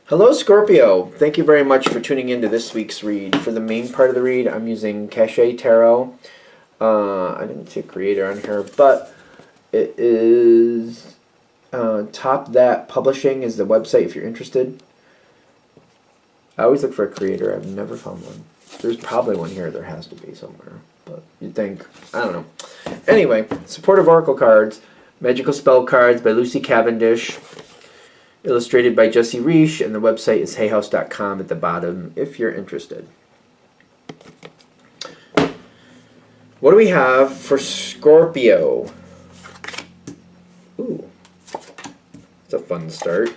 Hello, Scorpio. Thank you very much for tuning into this week's read. For the main part of the read, I'm using Cachet Tarot. I didn't say creator on here, but it is Top That Publishing is the website if you're interested. I always look for a creator. I've never found one. There's probably one here. There has to be somewhere, but you'd think. I don't know. Anyway, Supportive Oracle Cards, Magical Spell Cards by Lucy Cavendish. Illustrated by Jesse Reish, and the website is hayhouse.com at the bottom if you're interested. What do we have for Scorpio? Ooh, it's a fun start.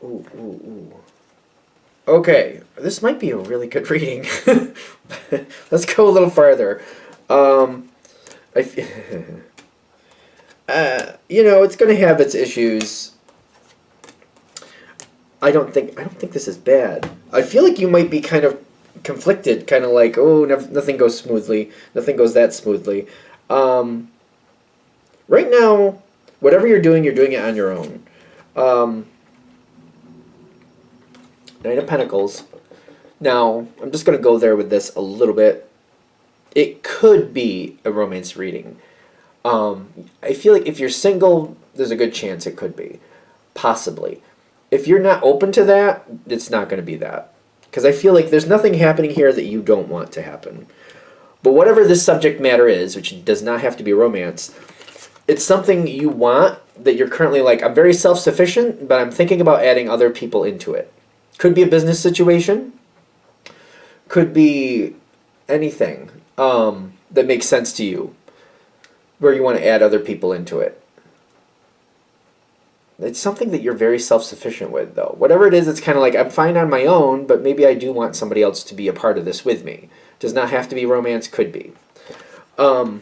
Ooh. Okay, this might be a really good reading. Let's go a little farther. It's going to have its issues. I don't think this is bad. I feel like you might be kind of conflicted, kind of like, oh, nothing goes smoothly, nothing goes that smoothly. Right now, whatever you're doing it on your own. Knight of Pentacles. Now, I'm just going to go there with this a little bit. It could be a romance reading. I feel like if you're single, there's a good chance it could be. Possibly. If you're not open to that, it's not going to be that. Because I feel like there's nothing happening here that you don't want to happen. But whatever this subject matter is, which does not have to be romance, it's something you want that you're currently like, I'm very self-sufficient, but I'm thinking about adding other people into it. Could be a business situation. Could be anything that makes sense to you, where you want to add other people into it. It's something that you're very self-sufficient with, though. Whatever it is, it's kind of like, I'm fine on my own, but maybe I do want somebody else to be a part of this with me. Does not have to be romance, could be. The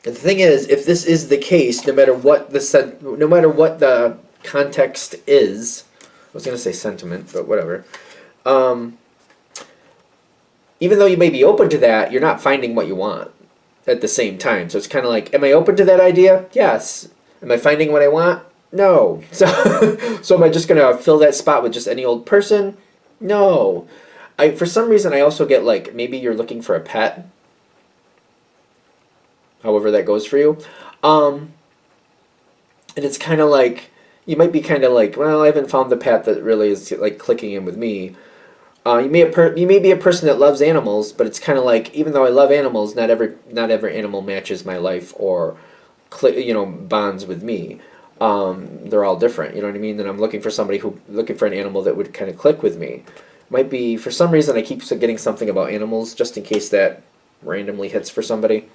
thing is, if this is the case, no matter what the context is, I was going to say sentiment, but whatever. Even though you may be open to that, you're not finding what you want at the same time. So it's kind of like, am I open to that idea? Yes. Am I finding what I want? No. So am I just going to fill that spot with just any old person? No. For some reason, I also get like, maybe you're looking for a pet. However that goes for you. And it's kind of like, you might be kind of like, well, I haven't found the pet that really is like clicking in with me. You may be a person that loves animals, but it's kind of like, even though I love animals, not every animal matches my life or bonds with me. They're all different. You know what I mean? And I'm looking for an animal that would kind of click with me. Might be, for some reason, I keep getting something about animals, just in case that randomly hits for somebody.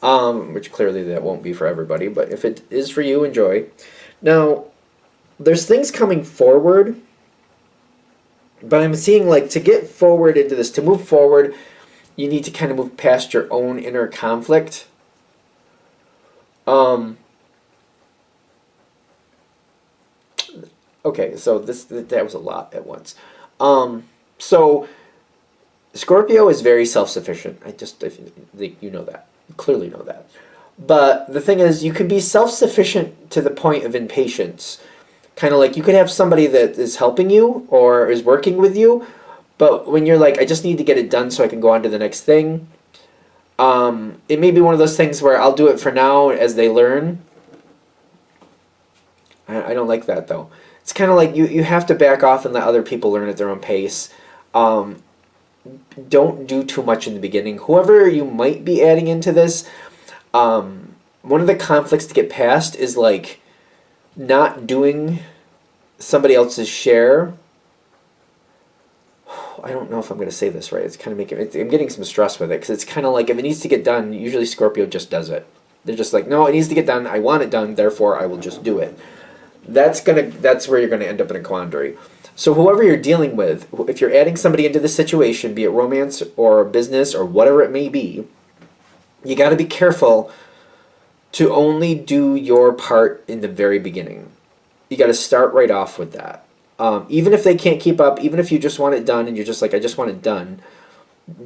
Which clearly that won't be for everybody, but if it is for you, enjoy. Now, there's things coming forward, but I'm seeing like to get forward into this, to move forward, you need to kind of move past your own inner conflict. Okay, so that was a lot at once. So Scorpio is very self-sufficient. You know that. You clearly know that. But the thing is, you can be self-sufficient to the point of impatience. Kind of like you could have somebody that is helping you or is working with you, but when you're like, I just need to get it done so I can go on to the next thing, it may be one of those things where I'll do it for now as they learn. I don't like that, though. It's kind of like you have to back off and let other people learn at their own pace. Don't do too much in the beginning. Whoever you might be adding into this, one of the conflicts to get past is like not doing somebody else's share. I don't know if I'm going to say this right. It's kind of I'm getting some stress with it, because it's kind of like if it needs to get done, usually Scorpio just does it. They're just like, no, it needs to get done. I want it done, therefore I will just do it. That's where you're going to end up in a quandary. So whoever you're dealing with, if you're adding somebody into the situation, be it romance or business or whatever it may be, You got to be careful to only do your part in the very beginning. You got to start right off with that. Even if they can't keep up, even if you just want it done and you're just like, I just want it done,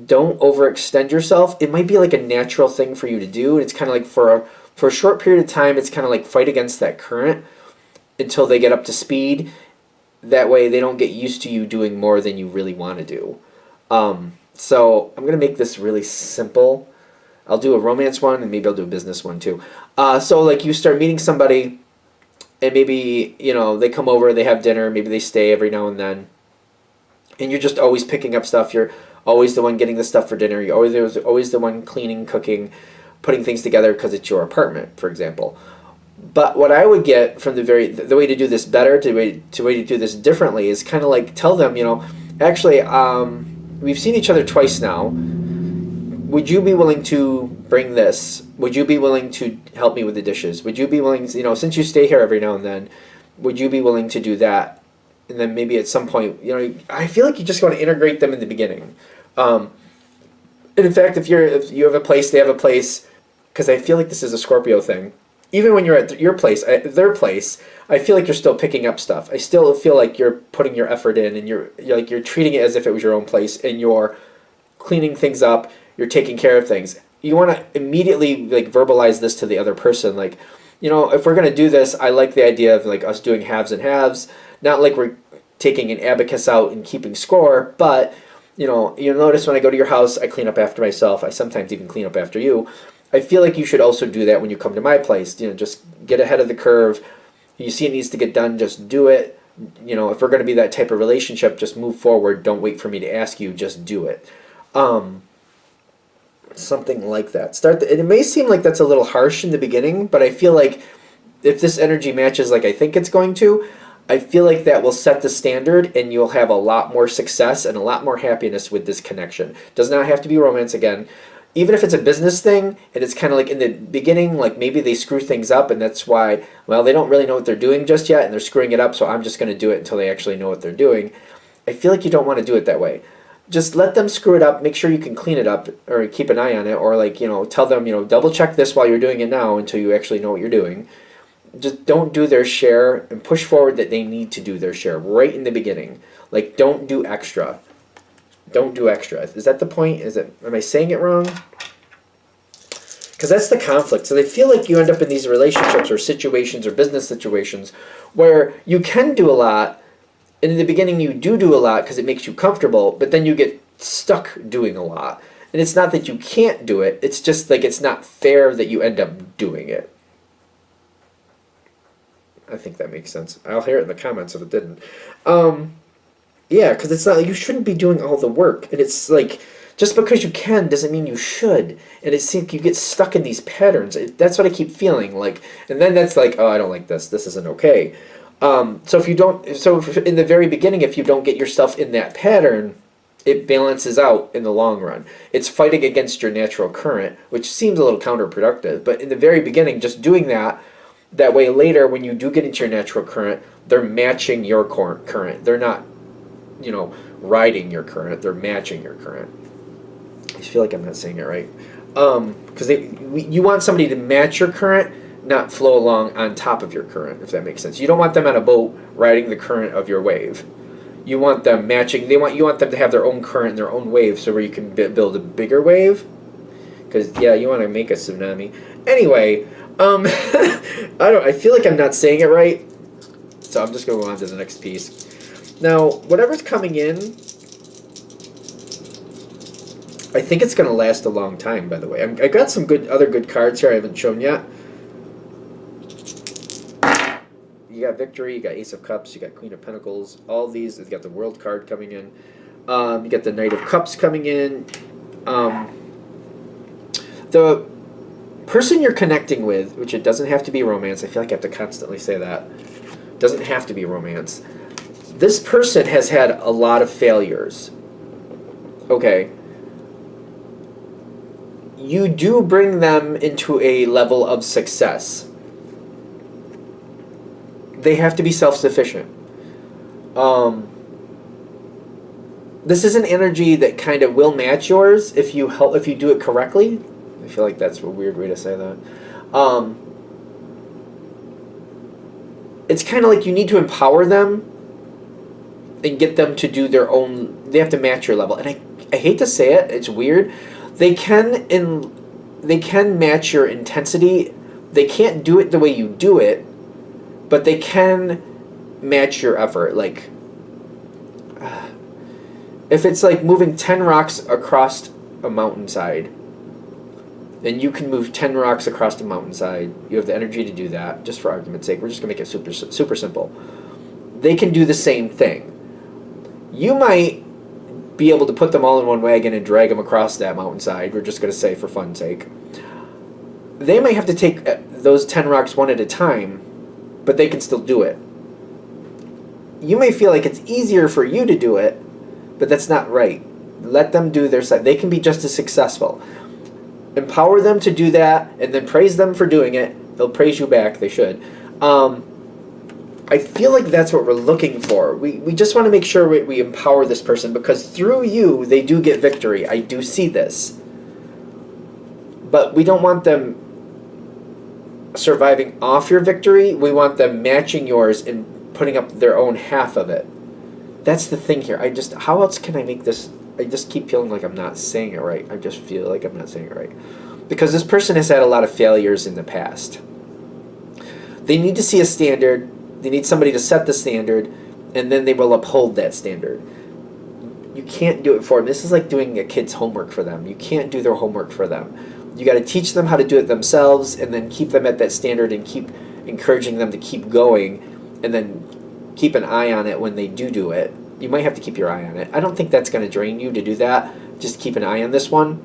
don't overextend yourself. It might be like a natural thing for you to do. It's kind of like for a short period of time, it's kind of like fight against that current until they get up to speed. That way they don't get used to you doing more than you really want to do. So I'm going to make this really simple. I'll do a romance one and maybe I'll do a business one too. So like you start meeting somebody and maybe, they come over, they have dinner, maybe they stay every now and then. And you're just always picking up stuff. You're always the one getting the stuff for dinner. You're always the one cleaning, cooking, putting things together because it's your apartment, for example. But what I would get from the way to do this better, the way to do this differently is kind of like tell them, actually, we've seen each other twice now. Would you be willing to bring this? Would you be willing to help me with the dishes? Would you be willing, since you stay here every now and then, would you be willing to do that? And then maybe at some point, I feel like you just want to integrate them in the beginning. And in fact, if you have a place, they have a place, because I feel like this is a Scorpio thing. Even when you're at your place, their place, I feel like you're still picking up stuff. I still feel like you're putting your effort in, and you're treating it as if it was your own place, and you're cleaning things up. You're taking care of things. You want to immediately verbalize this to the other person, if we're gonna do this, I like the idea of us doing halves and halves. Not like we're taking an abacus out and keeping score, but you'll notice when I go to your house, I clean up after myself. I sometimes even clean up after you. I feel like you should also do that when you come to my place. Just get ahead of the curve. You see it needs to get done, just do it. If we're going to be that type of relationship, just move forward. Don't wait for me to ask you, just do it. Something like that. It may seem like that's a little harsh in the beginning, but I feel like if this energy matches like I think it's going to, I feel like that will set the standard and you'll have a lot more success and a lot more happiness with this connection. Does not have to be romance again. Even if it's a business thing and it's kind of like in the beginning, like maybe they screw things up and that's why, they don't really know what they're doing just yet and they're screwing it up, so I'm just going to do it until they actually know what they're doing. I feel like you don't want to do it that way. Just let them screw it up, make sure you can clean it up or keep an eye on it, or tell them, double check this while you're doing it now until you actually know what you're doing. Just don't do their share and push forward that they need to do their share right in the beginning. Don't do extra. Don't do extra. Is that the point? Am I saying it wrong? Because that's the conflict. So they feel like you end up in these relationships or situations or business situations where you can do a lot, and in the beginning you do a lot because it makes you comfortable, but then you get stuck doing a lot. And it's not that you can't do it, it's just it's not fair that you end up doing it. I think that makes sense. I'll hear it in the comments if it didn't. Yeah, because it's not like you shouldn't be doing all the work. And it's just because you can doesn't mean you should. And it seems you get stuck in these patterns. That's what I keep feeling. And then that's oh, I don't like this. This isn't okay. So in the very beginning, if you don't get yourself in that pattern, it balances out in the long run. It's fighting against your natural current, which seems a little counterproductive. But in the very beginning, just doing that way later, when you do get into your natural current, they're matching your current. They're not riding your current, they're matching your current. I feel like I'm not saying it right. Because you want somebody to match your current, not flow along on top of your current, if that makes sense. You don't want them on a boat riding the current of your wave. You want them matching, you want them to have their own current and their own wave, so where you can build a bigger wave. Because, you want to make a tsunami. Anyway, I feel like I'm not saying it right, so I'm just going to go on to the next piece. Now, whatever's coming in, I think it's going to last a long time, by the way. I got some other good cards here I haven't shown yet. You got Victory, you got Ace of Cups, you got Queen of Pentacles, all these. You got the World card coming in. You got the Knight of Cups coming in. The person you're connecting with, which it doesn't have to be romance. I feel like I have to constantly say that. Doesn't have to be romance. This person has had a lot of failures. Okay. You do bring them into a level of success. They have to be self-sufficient. This is an energy that kind of will match yours if you do it correctly. I feel like that's a weird way to say that. Um, it's kind of like you need to empower them and get them to do their own. They have to match your level, and I hate to say it. It's weird. They can they can match your intensity. They can't do it the way you do it, but they can match your effort. Like, if it's like moving 10 rocks across a mountainside, then you can move 10 rocks across the mountainside. You have the energy to do that, just for argument's sake. We're just going to make it super simple. They can do the same thing. You might be able to put them all in one wagon and drag them across that mountainside. We're just going to say for fun's sake. They might have to take those 10 rocks one at a time, but they can still do it. You may feel like it's easier for you to do it, but that's not right. Let them do their side. They can be just as successful. Empower them to do that, and then praise them for doing it. They'll praise you back. They should. I feel like that's what we're looking for. We just want to make sure we empower this person, because through you, they do get victory. I do see this. But we don't want them surviving off your victory. We want them matching yours and putting up their own half of it. That's the thing here. How else can I make this? I just keep feeling like I'm not saying it right. I just feel like I'm not saying it right. Because this person has had a lot of failures in the past. They need to see a standard. They need somebody to set the standard, and then they will uphold that standard. You can't do it for them. This is like doing a kid's homework for them. You can't do their homework for them. You got to teach them how to do it themselves, and then keep them at that standard and keep encouraging them to keep going, and then keep an eye on it when they do it. You might have to keep your eye on it. I don't think that's going to drain you to do that. Just keep an eye on this one,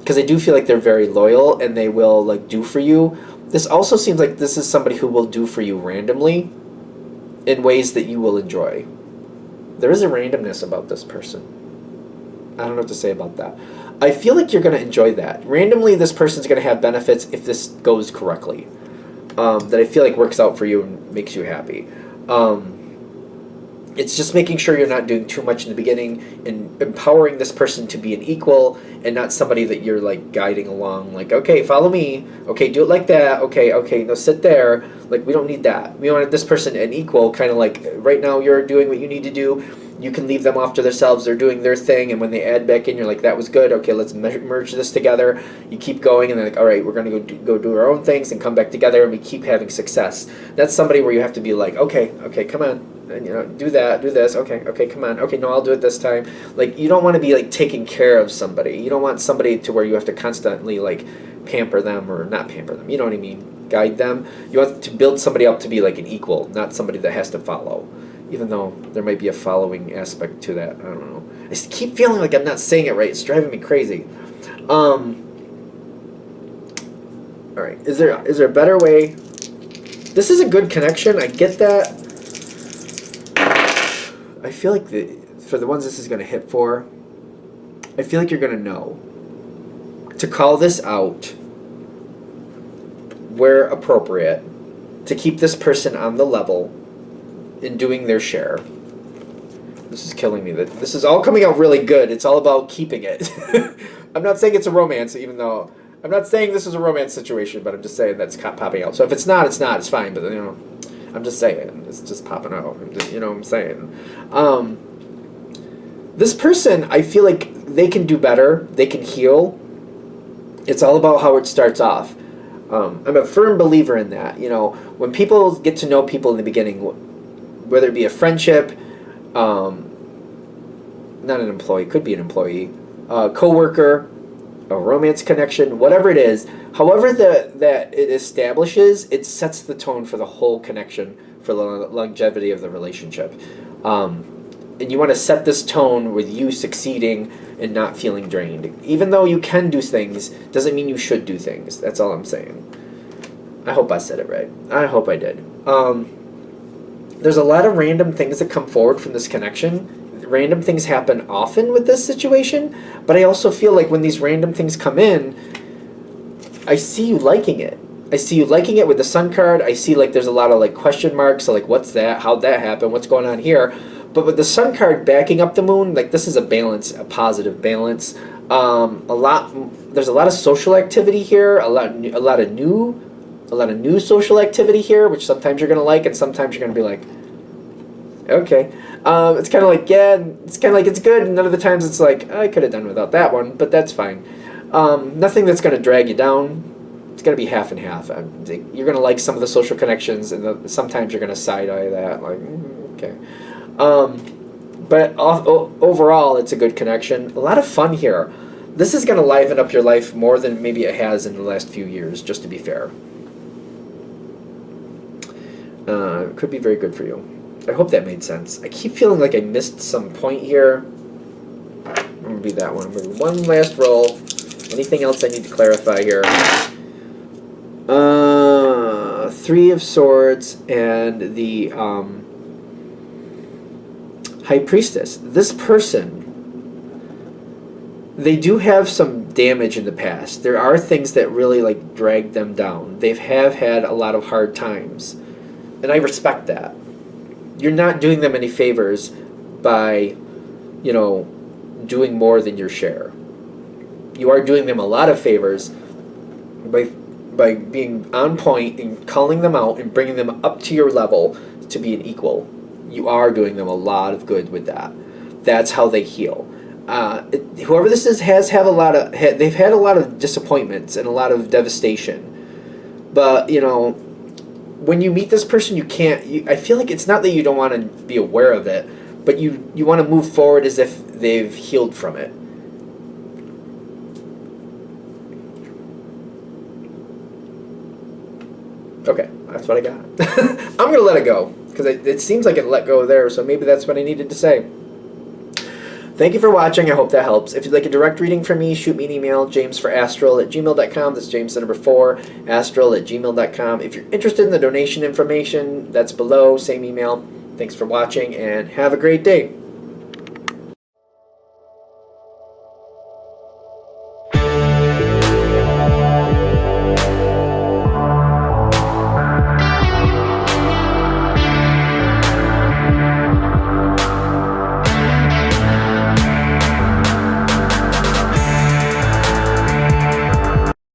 because I do feel like they're very loyal and they will like do for you. This also seems like this is somebody who will do for you randomly in ways that you will enjoy. There is a randomness about this person. I don't know what to say about that. I feel like you're going to enjoy that. Randomly, this person's going to have benefits if this goes correctly. That I feel like works out for you and makes you happy. It's just making sure you're not doing too much in the beginning and empowering this person to be an equal and not somebody that you're like guiding along. Like, okay, follow me. Okay, do it like that. Okay, no, sit there. Like, we don't need that. We want this person an equal, kind of like right now you're doing what you need to do. You can leave them off to themselves. They're doing their thing, and when they add back in, you're like, that was good. Okay, let's merge this together. You keep going, and then like, all right, we're going to go do our own things and come back together, and we keep having success. That's somebody where you have to be like, okay, come on. And, do that, do this. Okay, come on. Okay, no, I'll do it this time. Like, you don't want to be like taking care of somebody. You don't want somebody to where you have to constantly like pamper them or not pamper them. You know what I mean? Guide them. You want to build somebody up to be like an equal, not somebody that has to follow. Even though there might be a following aspect to that. I don't know. I just keep feeling like I'm not saying it right. It's driving me crazy. All right. Is there a better way? This is a good connection. I get that. I feel like for the ones this is going to hit for, I feel like you're going to know to call this out where appropriate, to keep this person on the level in doing their share. This is killing me. This is all coming out really good. It's all about keeping it. I'm not saying it's a romance, even though I'm not saying this is a romance situation, but I'm just saying that's popping out. So if it's not, it's not. It's fine. But I'm just saying it's just popping out. You know what I'm saying? This person, I feel like they can do better. They can heal. It's all about how it starts off. I'm a firm believer in that. When people get to know people in the beginning, whether it be a friendship, not an employee, could be an employee, coworker, a romance connection, whatever it is, however that it establishes, it sets the tone for the whole connection, for the longevity of the relationship. And you want to set this tone with you succeeding and not feeling drained. Even though you can do things, doesn't mean you should do things. That's all I'm saying. I hope I said it right. I hope I did. There's a lot of random things that come forward from this connection. Random things happen often with this situation, but I also feel like when these random things come in, I see you liking it. I see you liking it with the Sun card. I see like there's a lot of like question marks, so like what's that? How'd that happen? What's going on here? But with the Sun card backing up the Moon, like this is a balance, a positive balance. there's a lot of social activity here, a lot of new social activity here, which sometimes you're gonna like, and sometimes you're gonna be like, okay. It's kind of like, yeah, it's kind of like it's good, and none of the times it's like, I could have done without that one, but that's fine. Nothing that's going to drag you down. It's going to be half and half. You're going to like some of the social connections, and sometimes you're going to side-eye that, like, okay. But overall, it's a good connection. A lot of fun here. This is going to liven up your life more than maybe it has in the last few years, just to be fair. It could be very good for you. I hope that made sense. I keep feeling like I missed some point here. I'm going to be that one. I'm going to do one last roll. Anything else I need to clarify here? Three of Swords and the High Priestess. This person, they do have some damage in the past. There are things that really like drag them down. They have had a lot of hard times. And I respect that. You're not doing them any favors by, doing more than your share. You are doing them a lot of favors by being on point and calling them out and bringing them up to your level to be an equal. You are doing them a lot of good with that. That's how they heal. Whoever this is they've had a lot of disappointments and a lot of devastation. But, when you meet this person, I feel like it's not that you don't want to be aware of it, but you want to move forward as if they've healed from it. Okay, that's what I got. I'm going to let it go, because it seems like it let go there, so maybe that's what I needed to say. Thank you for watching. I hope that helps. If you'd like a direct reading from me, shoot me an email, jamesforastral@gmail.com. That's James, the number 4, astral@gmail.com. If you're interested in the donation information, that's below, same email. Thanks for watching, and have a great day.